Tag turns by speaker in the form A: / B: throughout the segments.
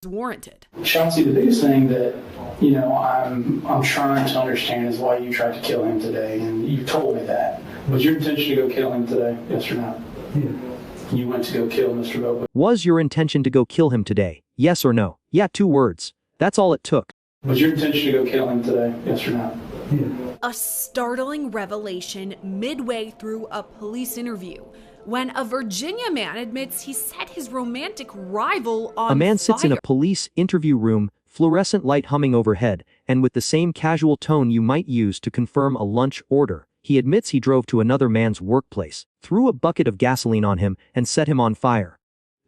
A: warranted.
B: Shotsy, the biggest thing that, I'm trying to understand is why you tried to kill him today, and you told me that. Was your intention to go kill him today, yes or no?
C: Yeah.
B: You went to go kill Mr. Vogler.
D: Was your intention to go kill him today, yes or no? Yeah, 2 words. That's all it took.
B: Was your intention to go kill him today, yes or no?
C: Yeah.
A: A startling revelation midway through a police interview, when a Virginia man admits he set his romantic rival on fire.
D: A man sits in a police interview room, fluorescent light humming overhead, and with the same casual tone you might use to confirm a lunch order, he admits he drove to another man's workplace, threw a bucket of gasoline on him, and set him on fire.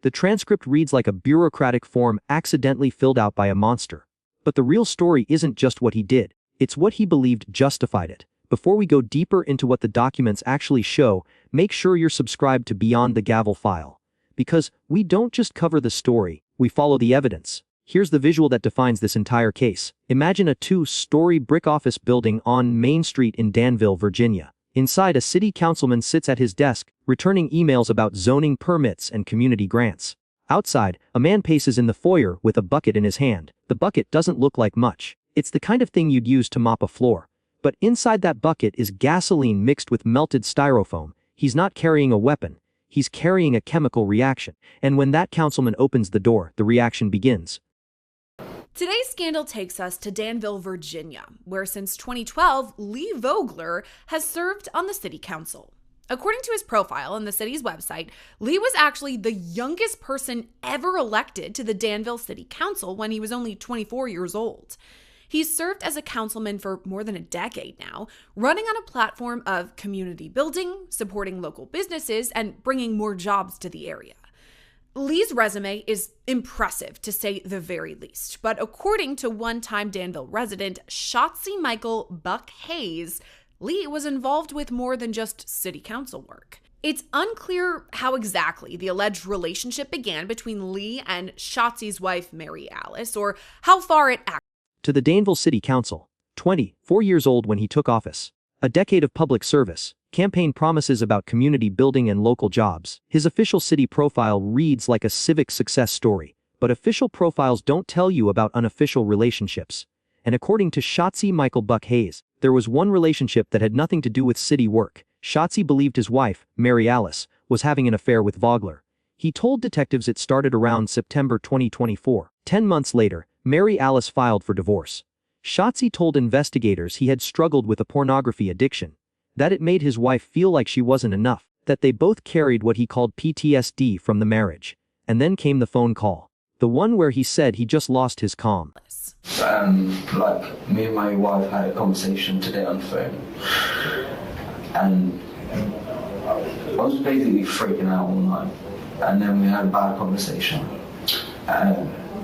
D: The transcript reads like a bureaucratic form accidentally filled out by a monster. But the real story isn't just what he did, it's what he believed justified it. Before we go deeper into what the documents actually show, make sure you're subscribed to Beyond the Gavel File. Because we don't just cover the story, we follow the evidence. Here's the visual that defines this entire case. Imagine a 2-story brick office building on Main Street in Danville, Virginia. Inside, a city councilman sits at his desk, returning emails about zoning permits and community grants. Outside, a man paces in the foyer with a bucket in his hand. The bucket doesn't look like much. It's the kind of thing you'd use to mop a floor. But inside that bucket is gasoline mixed with melted styrofoam. He's not carrying a weapon. He's carrying a chemical reaction. And when that councilman opens the door, the reaction begins.
A: Today's scandal takes us to Danville, Virginia, where since 2012, Lee Vogler has served on the city council. According to his profile on the city's website, Lee was actually the youngest person ever elected to the Danville City Council when he was only 24 years old. He's served as a councilman for more than a decade now, running on a platform of community building, supporting local businesses, and bringing more jobs to the area. Lee's resume is impressive, to say the very least, but according to one-time Danville resident Shotsy Michael Buck Hayes, Lee was involved with more than just city council work. It's unclear how exactly the alleged relationship began between Lee and Shotsy's wife, YJealous, or how far it actually.
D: To the Danville City Council, 24 years old when he took office. A decade of public service, campaign promises about community building and local jobs. His official city profile reads like a civic success story, but official profiles don't tell you about unofficial relationships. And according to Shotsy Michael Buck Hayes, there was one relationship that had nothing to do with city work. Shotsy believed his wife, YJealous, was having an affair with Vogler. He told detectives it started around September 2024. 10 months later, YJealous filed for divorce. Shotsy told investigators he had struggled with a pornography addiction, that it made his wife feel like she wasn't enough, that they both carried what he called PTSD from the marriage. And then came the phone call, the one where he said he just lost his calm.
E: Me and my wife had a conversation today on the phone, and I was basically freaking out all night, and then we had a bad conversation.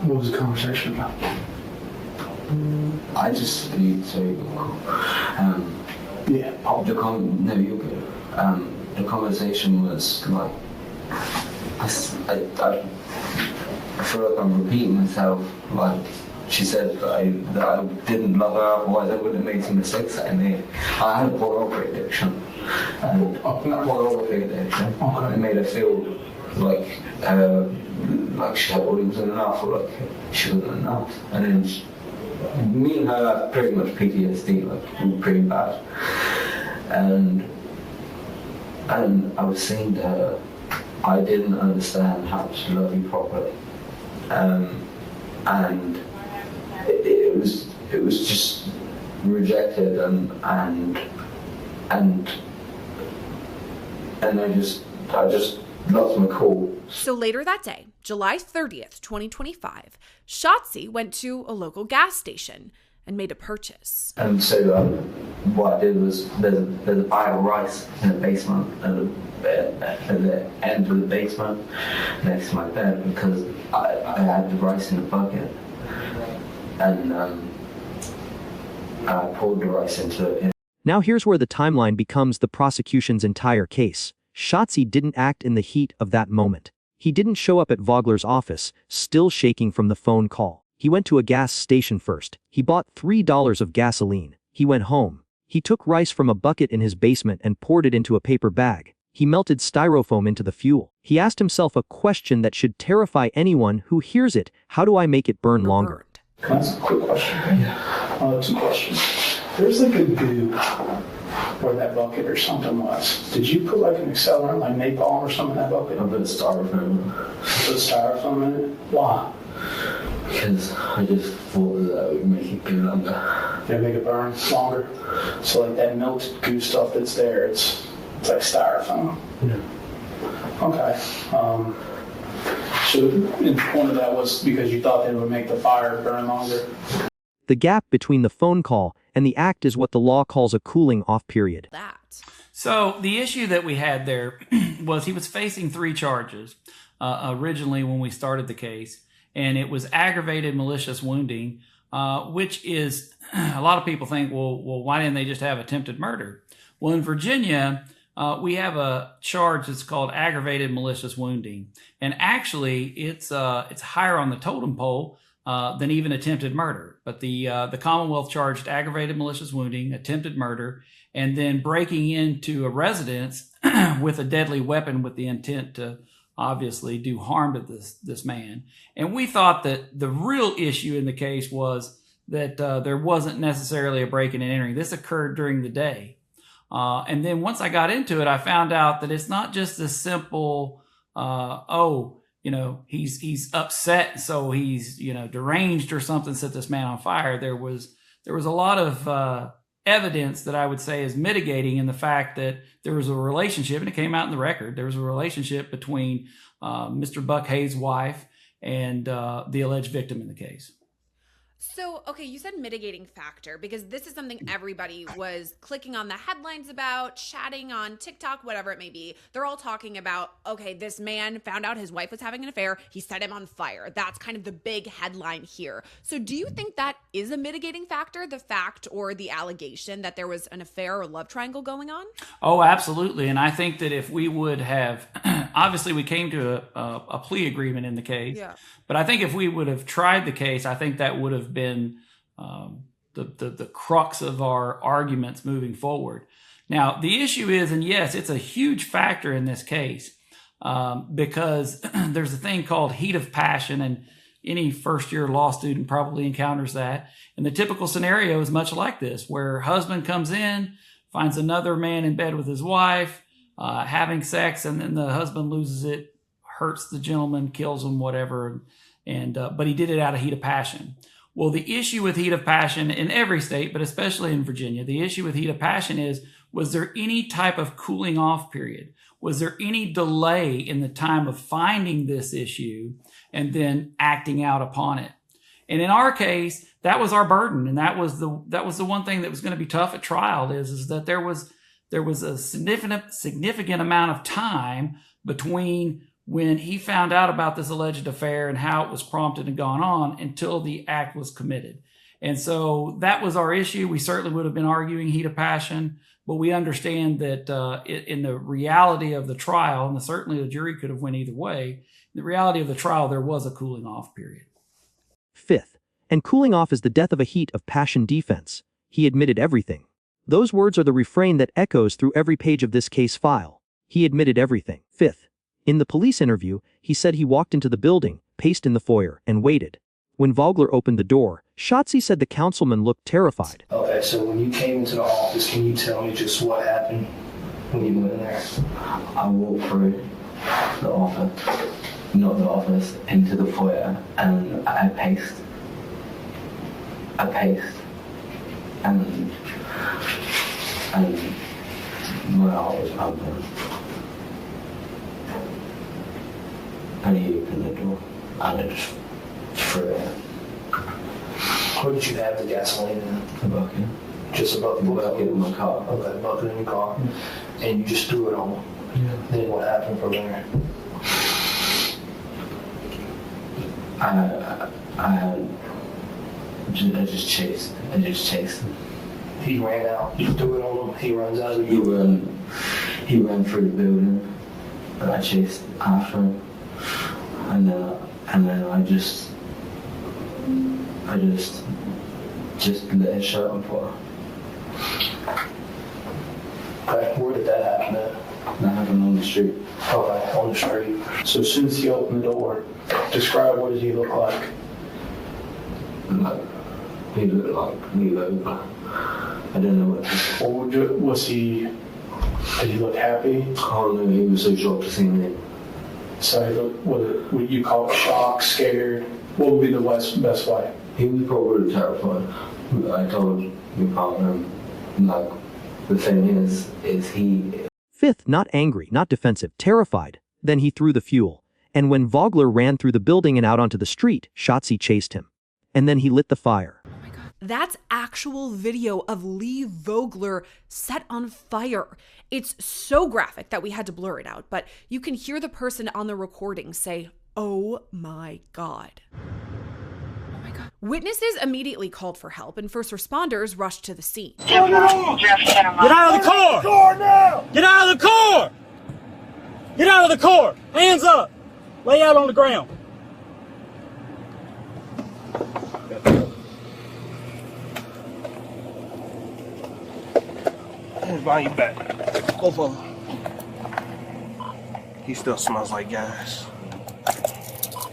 B: What was the conversation about?
E: I just need to
B: Yeah.
E: no, you're good. The conversation was like, I feel like I'm repeating myself. Like, she said that I didn't love her, otherwise I wouldn't have made some mistakes. I had a pornography addiction. It made her feel like she wasn't enough, or like she wasn't enough. And then me and her have pretty much PTSD, like pretty bad. And I was saying to her, I didn't understand how to love you properly. And it was just rejected, and I just lost my cool.
A: So later that day, July 30th, 2025, Shotsy went to a local gas station and made a purchase.
E: And so what I did was, there's a bag of rice in the basement, at the end of the basement, next to my bed, because I had the rice in a bucket. And I poured the rice into it.
D: Now here's where the timeline becomes the prosecution's entire case. Shotsy didn't act in the heat of that moment. He didn't show up at Vogler's office, still shaking from the phone call. He went to a gas station first. He bought $3 of gasoline. He went home. He took rice from a bucket in his basement and poured it into a paper bag. He melted styrofoam into the fuel. He asked himself a question that should terrify anyone who hears it. How do I make it burn longer?
B: Can I ask a quick question? Yeah. 2 questions. There's like a goo where that bucket or something was. Did you put like an accelerant, like napalm or something in that bucket?
E: I put styrofoam.
B: Put styrofoam in it? Why?
E: Because I just thought that would make it burn longer.
B: Yeah, make it burn longer. So like that melted goo stuff that's there, it's like styrofoam.
E: Yeah.
B: Okay. So the point of that was because you thought that it would make the fire burn longer?
D: The gap between the phone call and the act is what the law calls a cooling off period.
C: So the issue that we had there was he was facing 3 charges originally when we started the case, and it was aggravated malicious wounding, which is, a lot of people think, well, why didn't they just have attempted murder? Well, in Virginia, we have a charge that's called aggravated malicious wounding, and actually it's higher on the totem pole than even attempted murder. But the Commonwealth charged aggravated malicious wounding, attempted murder, and then breaking into a residence with a deadly weapon with the intent to obviously do harm to this man. And we thought that the real issue in the case was that there wasn't necessarily a breaking and entering. This occurred during the day. And then once I got into it, I found out that it's not just a simple, he's upset, so he's, deranged or something, set this man on fire. There was a lot of evidence that I would say is mitigating in the fact that there was a relationship, and it came out in the record, there was a relationship between Mr. Buck Hayes' wife and the alleged victim in the case.
A: So, okay, you said mitigating factor because this is something everybody was clicking on the headlines about, chatting on TikTok, whatever it may be. They're all talking about, okay, this man found out his wife was having an affair. He set him on fire. That's kind of the big headline here. So do you think that is a mitigating factor, the fact or the allegation that there was an affair or love triangle going on?
C: Oh, absolutely. And I think that if we would have, obviously we came to a plea agreement in the case, but I think if we would have tried the case, I think that would have been the crux of our arguments moving forward. Now, the issue is, and yes, it's a huge factor in this case because there's a thing called heat of passion, and any first-year law student probably encounters that. And the typical scenario is much like this, where husband comes in, finds another man in bed with his wife, having sex, and then the husband loses it, hurts the gentleman, kills him, whatever, but he did it out of heat of passion. Well, the issue with heat of passion in every state, but especially in Virginia, the issue with heat of passion is, was there any type of cooling off period? Was there any delay in the time of finding this issue and then acting out upon it? And in our case, that was our burden. And that was the one thing that was going to be tough at trial is that there was a significant amount of time between when he found out about this alleged affair and how it was prompted and gone on until the act was committed. And so that was our issue. We certainly would have been arguing heat of passion, but we understand that in the reality of the trial, and certainly the jury could have went either way, in the reality of the trial, there was a cooling off period.
D: 5th, and cooling off is the death of a heat of passion defense. He admitted everything. Those words are the refrain that echoes through every page of this case file. He admitted everything. 5th, in the police interview, he said he walked into the building, paced in the foyer, and waited. When Vogler opened the door, Shotsy said the councilman looked terrified.
B: Okay, so when you came into the office, can you tell me just what happened when you went in there?
E: I walked through the office, not the office, into the foyer, and I paced, and my heart was pumping. And he opened the door, and I just threw it.
B: What did you have the gasoline in?
E: A bucket.
B: Just a bucket?
E: A bucket in my car.
B: Okay, a bucket in your car. And you just threw it on him.
E: Yeah.
B: Then what happened from there?
E: I just chased him.
B: He ran out. You threw it on him. He runs out of the
E: He ran through the building, and I chased after him. And then I just let it shut on fire.
B: Okay, where did that happen at?
E: That happened on the street.
B: Okay, on the street. So as soon as he opened the door, describe what does he look like?
E: Like, he looked like Lee Vogler. I don't know what.
B: Was he? Did he look happy?
E: Oh no, he was so shocked to see me.
B: So he looked, would you call it shocked, scared? What would be the best way?
E: He was probably terrified. I told my partner, like, the thing is he.
D: Fifth, not angry, not defensive, terrified. Then he threw the fuel. And when Vogler ran through the building and out onto the street, Shotsy chased him. And then he lit the fire.
A: That's actual video of Lee Vogler set on fire. It's so graphic that we had to blur it out, but you can hear the person on the recording say, "Oh my God." Oh my God. Witnesses immediately called for help and first responders rushed to the scene.
F: Get out of the car! Get out of the car! Get out of the car! Hands up! Lay out on the ground. Behind your back. Both of them. He still smells like gas.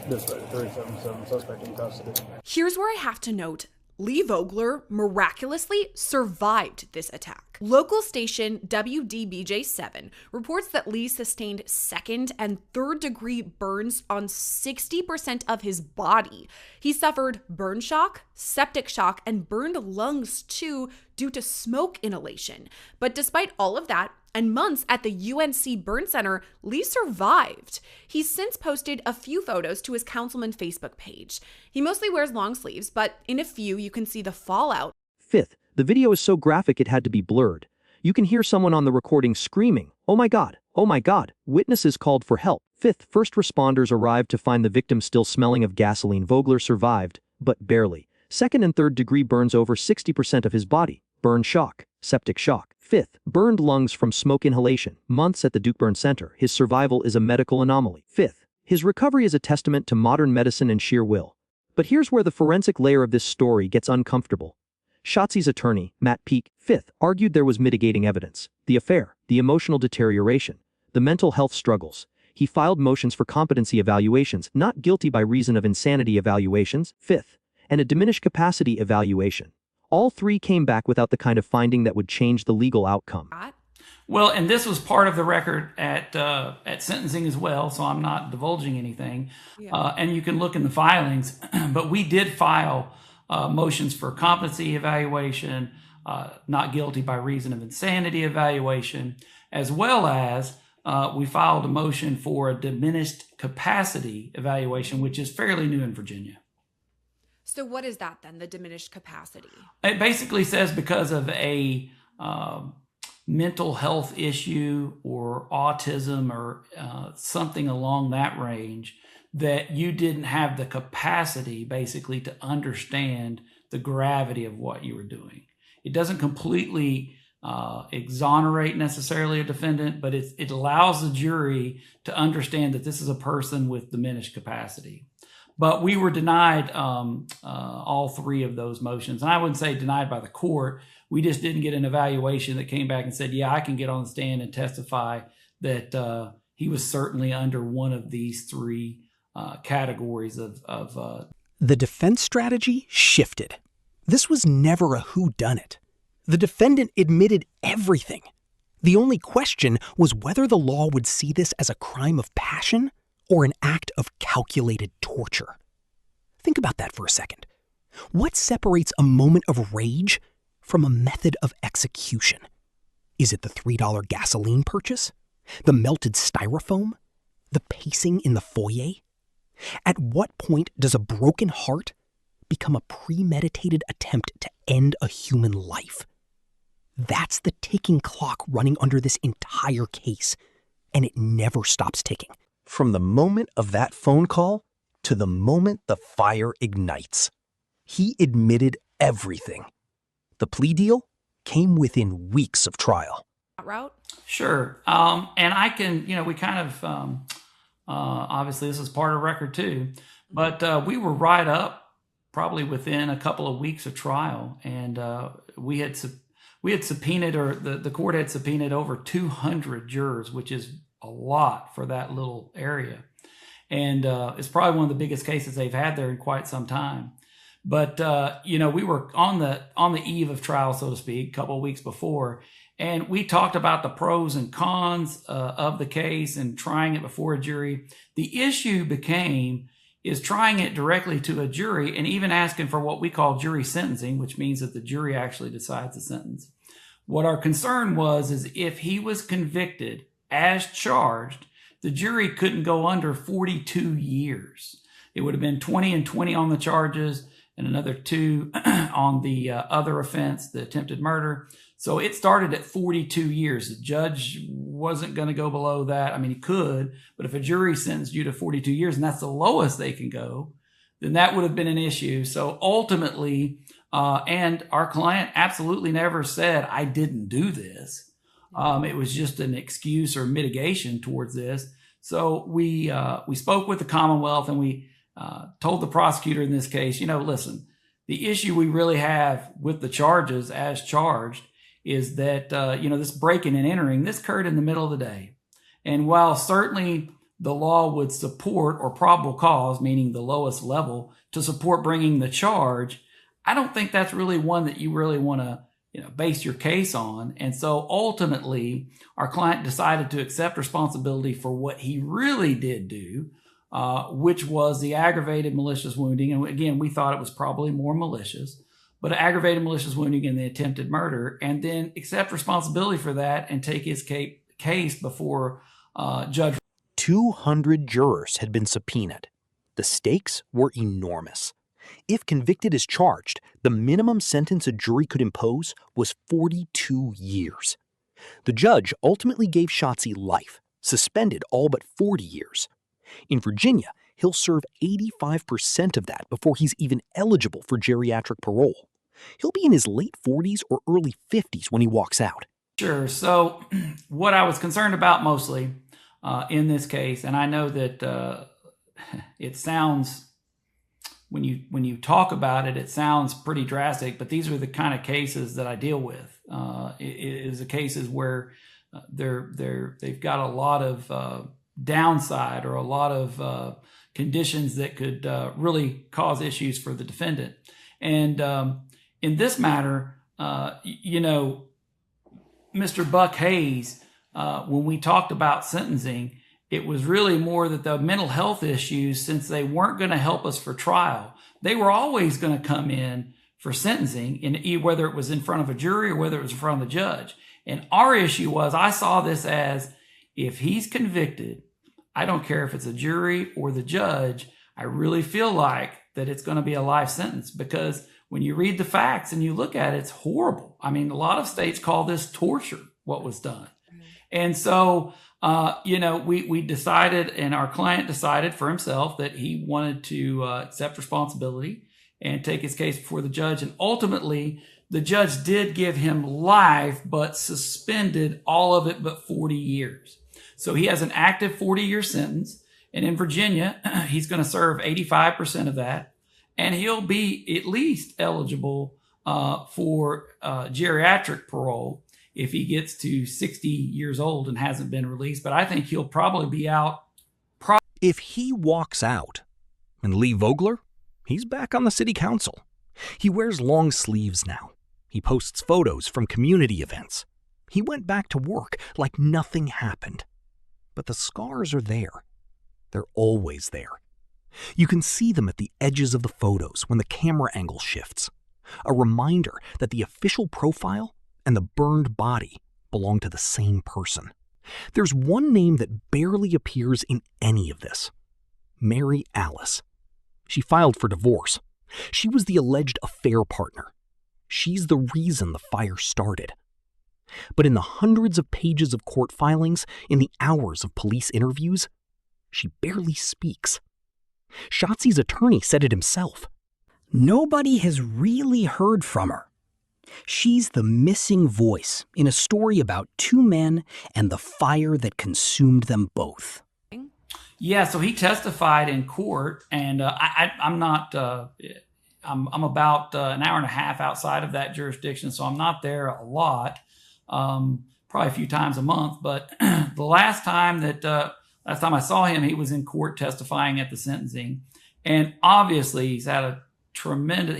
F: Dispatch 377, suspect in custody.
A: Here's where I have to note, Lee Vogler miraculously survived this attack. Local station WDBJ7 reports that Lee sustained second and third degree burns on 60% of his body. He suffered burn shock, septic shock, and burned lungs too due to smoke inhalation. But despite all of that, and months at the UNC Burn Center, Lee survived. He's since posted a few photos to his councilman Facebook page. He mostly wears long sleeves, but in a few you can see the fallout.
D: Fifth, the video is so graphic it had to be blurred. You can hear someone on the recording screaming, "Oh my God, oh my God." Witnesses called for help. Fifth, first responders arrived to find the victim still smelling of gasoline. Vogler survived, but barely. Second and third degree burns over 60% of his body. Burn shock, septic shock. Fifth, burned lungs from smoke inhalation. Months at the Duke Burn Center. His survival is a medical anomaly. Fifth, his recovery is a testament to modern medicine and sheer will. But here's where the forensic layer of this story gets uncomfortable. Shotsy's attorney, Matt Peake, fifth, argued there was mitigating evidence. The affair, the emotional deterioration, the mental health struggles. He filed motions for competency evaluations, not guilty by reason of insanity evaluations. Fifth, and a diminished capacity evaluation. All three came back without the kind of finding that would change the legal outcome.
C: Well, and this was part of the record at sentencing as well, so I'm not divulging anything. Yeah. And you can look in the filings, but we did file motions for competency evaluation, not guilty by reason of insanity evaluation, as well as we filed a motion for a diminished capacity evaluation, which is fairly new in Virginia.
A: So what is that then, the diminished capacity?
C: It basically says because of a mental health issue or autism or something along that range, that you didn't have the capacity basically to understand the gravity of what you were doing. It doesn't completely exonerate necessarily a defendant, but it allows the jury to understand that this is a person with diminished capacity. But we were denied all three of those motions. And I wouldn't say denied by the court. We just didn't get an evaluation that came back and said, yeah, I can get on the stand and testify that he was certainly under one of these three categories of
G: The defense strategy shifted. This was never a whodunit. The defendant admitted everything. The only question was whether the law would see this as a crime of passion or an act of calculated torture. Think about that for a second. What separates a moment of rage from a method of execution? Is it the $3 gasoline purchase? The melted styrofoam? The pacing in the foyer? At what point does a broken heart become a premeditated attempt to end a human life? That's the ticking clock running under this entire case, and it never stops ticking. From the moment of that phone call to the moment the fire ignites. He admitted everything. The plea deal came within weeks of trial.
A: Route?
C: Sure. And I can, we kind of, obviously this is part of record too, but we were right up probably within a couple of weeks of trial. And we we had subpoenaed, or the court had subpoenaed over 200 jurors, which is a lot for that little area. And it's probably one of the biggest cases they've had there in quite some time. But, we were on the eve of trial, so to speak, a couple of weeks before, and we talked about the pros and cons of the case and trying it before a jury. The issue is trying it directly to a jury and even asking for what we call jury sentencing, which means that the jury actually decides the sentence. What our concern is if he was convicted as charged, the jury couldn't go under 42 years. It would have been 20 and 20 on the charges and another 2 on the other offense, the attempted murder. So it started at 42 years. The judge wasn't going to go below that. I mean, he could, but if a jury sentenced you to 42 years and that's the lowest they can go, then that would have been an issue. So ultimately, and our client absolutely never said, I didn't do this. It was just an excuse or mitigation towards this. So we spoke with the Commonwealth and we told the prosecutor in this case, listen, the issue we really have with the charges as charged is that, this breaking and entering, this occurred in the middle of the day. And while certainly the law would support, or probable cause, meaning the lowest level, to support bringing the charge, I don't think that's really one that you really want to base your case on. And so ultimately, our client decided to accept responsibility for what he really did do, which was the aggravated malicious wounding. And again, we thought it was probably more malicious, but aggravated malicious wounding and the attempted murder, and then accept responsibility for that and take his case before Judge.
G: 200 jurors had been subpoenaed. The stakes were enormous. If convicted as charged, the minimum sentence a jury could impose was 42 years. The judge ultimately gave Shotsy life, suspended all but 40 years. In Virginia, he'll serve 85% of that before he's even eligible for geriatric parole. He'll be in his late 40s or early 50s when he walks out.
C: Sure. So what I was concerned about mostly in this case, and I know that it sounds, when you talk about it, it sounds pretty drastic, but these are the kind of cases that I deal with. It is the cases where they've got a lot of downside or a lot of conditions that could really cause issues for the defendant. And in this matter, Mr. Buck Hayes, when we talked about sentencing, it was really more that the mental health issues, since they weren't going to help us for trial, they were always going to come in for sentencing, whether it was in front of a jury or whether it was in front of the judge. And our issue was, I saw this as, if he's convicted, I don't care if it's a jury or the judge, I really feel like that it's going to be a life sentence, because when you read the facts and you look at it, it's horrible. I mean, a lot of states call this torture, what was done. And so, we decided, and our client decided for himself, that he wanted to accept responsibility and take his case before the judge. And ultimately, the judge did give him life, but suspended all of it but 40 years. So he has an active 40-year sentence. And in Virginia, he's going to serve 85% of that. And he'll be at least eligible for geriatric parole if he gets to 60 years old and hasn't been released. But I think he'll probably be out.
G: If he walks out, and Lee Vogler, he's back on the city council. He wears long sleeves now. He posts photos from community events. He went back to work like nothing happened. But the scars are there. They're always there. You can see them at the edges of the photos when the camera angle shifts. A reminder that the official profile and the burned body belong to the same person. There's one name that barely appears in any of this. Mary Alice. She filed for divorce. She was the alleged affair partner. She's the reason the fire started. But in the hundreds of pages of court filings, in the hours of police interviews, she barely speaks. Shotsy's attorney said it himself.
H: Nobody has really heard from her. She's the missing voice in a story about two men and the fire that consumed them both.
C: Yeah, so he testified in court, and I'm not I'm about an hour and a half outside of that jurisdiction, so I'm not there a lot, probably a few times a month. But the last time I saw him, he was in court testifying at the sentencing, and obviously he's had a tremendous.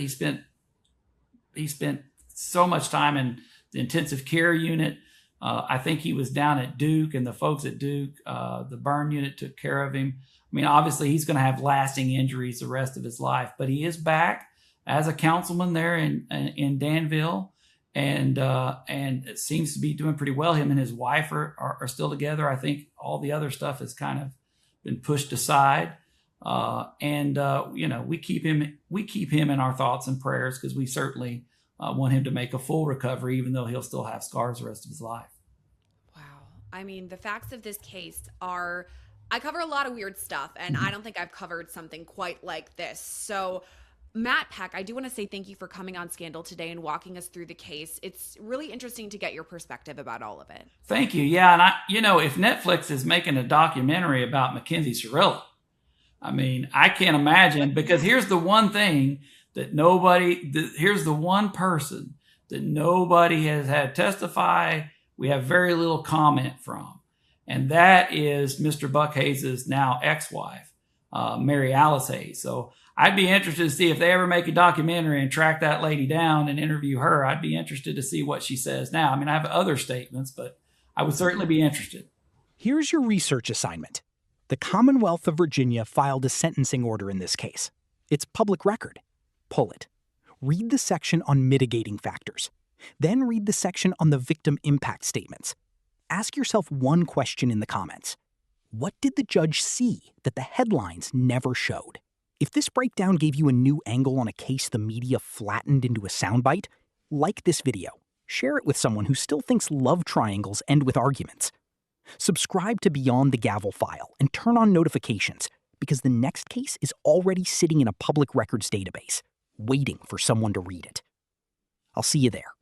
C: He spent so much time in the intensive care unit. I think he was down at Duke, and the folks at Duke, the burn unit, took care of him. I mean, obviously he's going to have lasting injuries the rest of his life, but he is back as a councilman there in Danville, and it seems to be doing pretty well. Him and his wife are still together. I think all the other stuff has kind of been pushed aside, we keep him in our thoughts and prayers, because we certainly want him to make a full recovery, even though he'll still have scars the rest of his life.
A: Wow. I mean, the facts of this case are, I cover a lot of weird stuff, and I don't think I've covered something quite like this. So Matt Peck, I do want to say thank you for coming on Scandal today and walking us through the case. It's really interesting to get your perspective about all of it.
C: Thank you. Yeah, and if Netflix is making a documentary about Mackenzie Cirillo, I mean, I can't imagine, because here's the one thing that here's the one person that nobody has had testify. We have very little comment from, and that is Mr. Buck Hayes' now ex-wife, Mary Alice Hayes. So I'd be interested to see if they ever make a documentary and track that lady down and interview her. I'd be interested to see what she says now. I mean, I have other statements, but I would certainly be interested.
G: Here's your research assignment. The Commonwealth of Virginia filed a sentencing order in this case. It's public record. Pull it. Read the section on mitigating factors. Then read the section on the victim impact statements. Ask yourself one question in the comments. What did the judge see that the headlines never showed? If this breakdown gave you a new angle on a case the media flattened into a soundbite, like this video. Share it with someone who still thinks love triangles end with arguments. Subscribe to Beyond the Gavel File and turn on notifications, because the next case is already sitting in a public records database, waiting for someone to read it. I'll see you there.